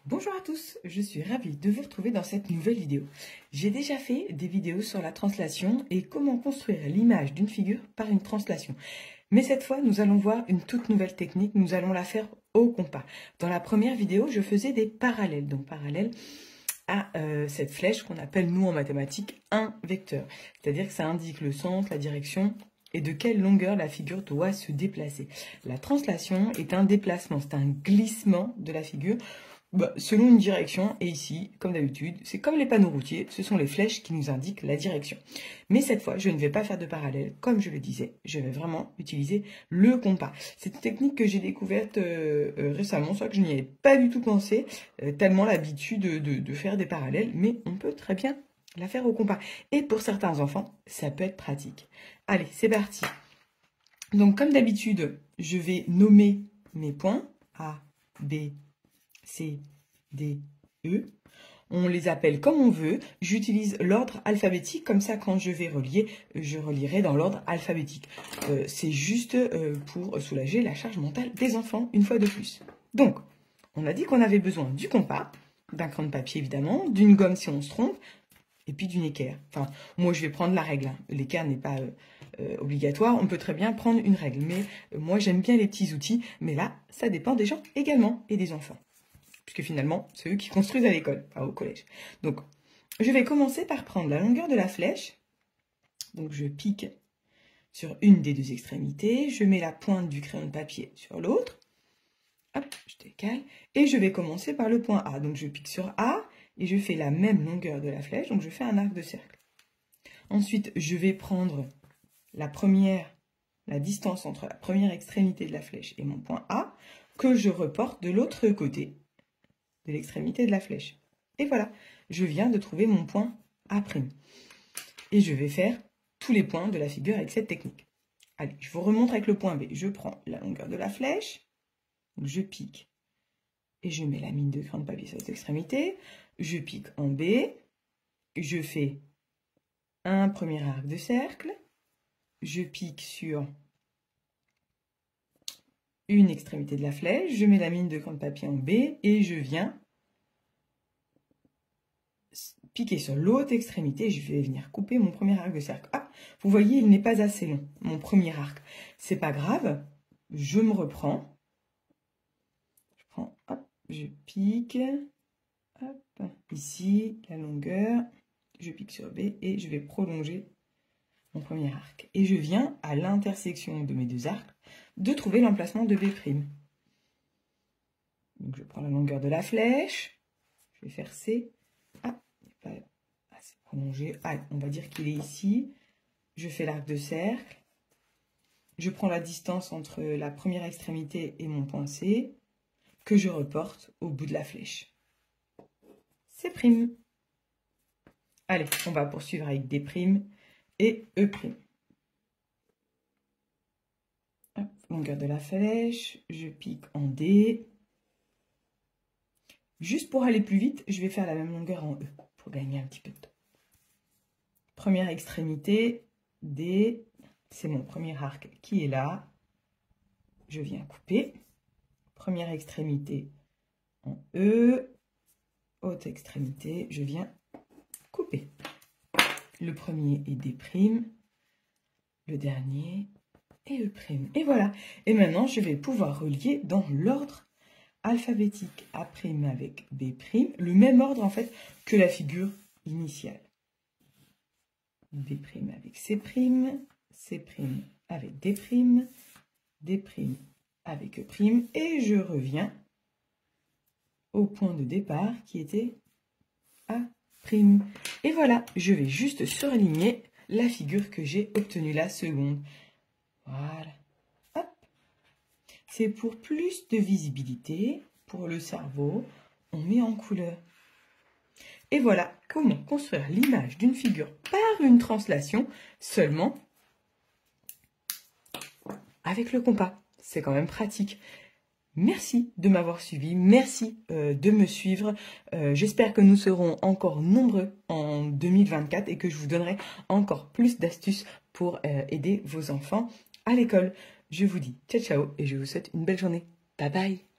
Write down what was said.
Bonjour à tous, je suis ravie de vous retrouver dans cette nouvelle vidéo. J'ai déjà fait des vidéos sur la translation et comment construire l'image d'une figure par une translation. Mais cette fois, nous allons voir une toute nouvelle technique, nous allons la faire au compas. Dans la première vidéo, je faisais des parallèles, donc parallèles à cette flèche qu'on appelle, nous en mathématiques, un vecteur. C'est-à-dire que ça indique le sens, la direction et de quelle longueur la figure doit se déplacer. La translation est un déplacement, c'est un glissement de la figure selon une direction, et ici, comme d'habitude, c'est comme les panneaux routiers, ce sont les flèches qui nous indiquent la direction. Mais cette fois, je ne vais pas faire de parallèle, comme je le disais, je vais vraiment utiliser le compas. C'est une technique que j'ai découverte récemment, soit que je n'y avais pas du tout pensé, tellement l'habitude de faire des parallèles, mais on peut très bien la faire au compas. Et pour certains enfants, ça peut être pratique. Allez, c'est parti. Donc, comme d'habitude, je vais nommer mes points, A, B, C, D, E. On les appelle comme on veut. J'utilise l'ordre alphabétique, comme ça quand je vais relier, je relierai dans l'ordre alphabétique. C'est juste pour soulager la charge mentale des enfants, une fois de plus. Donc, on a dit qu'on avait besoin du compas, d'un crayon de papier évidemment, d'une gomme si on se trompe, et puis d'une équerre. Enfin, moi je vais prendre la règle. L'équerre n'est pas obligatoire, on peut très bien prendre une règle. Mais moi j'aime bien les petits outils, mais là, ça dépend des gens également et des enfants. Puisque finalement, c'est eux qui construisent à l'école, pas au collège. Donc, je vais commencer par prendre la longueur de la flèche. Donc, je pique sur une des deux extrémités. Je mets la pointe du crayon de papier sur l'autre. Hop, je décale. Et je vais commencer par le point A. Donc, je pique sur A et je fais la même longueur de la flèche. Donc, je fais un arc de cercle. Ensuite, je vais prendre la distance entre la première extrémité de la flèche et mon point A, que je reporte de l'autre côté de l'extrémité de la flèche. Et voilà, je viens de trouver mon point A'. Et je vais faire tous les points de la figure avec cette technique. Allez, je vous remontre avec le point B. Je prends la longueur de la flèche, je pique et je mets la mine de crayon de papier sur cette extrémité. Je pique en B, je fais un premier arc de cercle, je pique sur une extrémité de la flèche, je mets la mine de crayon de papier en B et je viens piquer sur l'autre extrémité. Je vais venir couper mon premier arc de cercle. Ah, vous voyez, il n'est pas assez long, mon premier arc. C'est pas grave, je me reprends. Je prends, hop, je pique, hop, ici, la longueur, je pique sur B et je vais prolonger mon premier arc. Et je viens à l'intersection de mes deux arcs de trouver l'emplacement de B'. Donc je prends la longueur de la flèche, je vais faire C. Ah, il n'est pas assez prolongé. Ah, on va dire qu'il est ici. Je fais l'arc de cercle. Je prends la distance entre la première extrémité et mon point C, que je reporte au bout de la flèche. C'. Allez, on va poursuivre avec D' et E'. Hop, longueur de la flèche, je pique en D. Juste pour aller plus vite, je vais faire la même longueur en E, pour gagner un petit peu de temps. Première extrémité, D, c'est mon premier arc qui est là. Je viens couper. Première extrémité en E, haute extrémité, je viens couper. Le premier est D', le dernier est E'. Et voilà. Et maintenant, je vais pouvoir relier dans l'ordre alphabétique A' avec B', le même ordre en fait que la figure initiale. B' avec C', C' avec D', D' avec E', et je reviens au point de départ qui était A'. Et voilà, je vais juste surligner la figure que j'ai obtenue la seconde. Voilà. Hop. C'est pour plus de visibilité, pour le cerveau, on met en couleur. Et voilà comment construire l'image d'une figure par une translation seulement avec le compas. C'est quand même pratique. Merci de m'avoir suivi, merci de me suivre. J'espère que nous serons encore nombreux en 2024 et que je vous donnerai encore plus d'astuces pour aider vos enfants à l'école. Je vous dis ciao ciao et je vous souhaite une belle journée. Bye bye.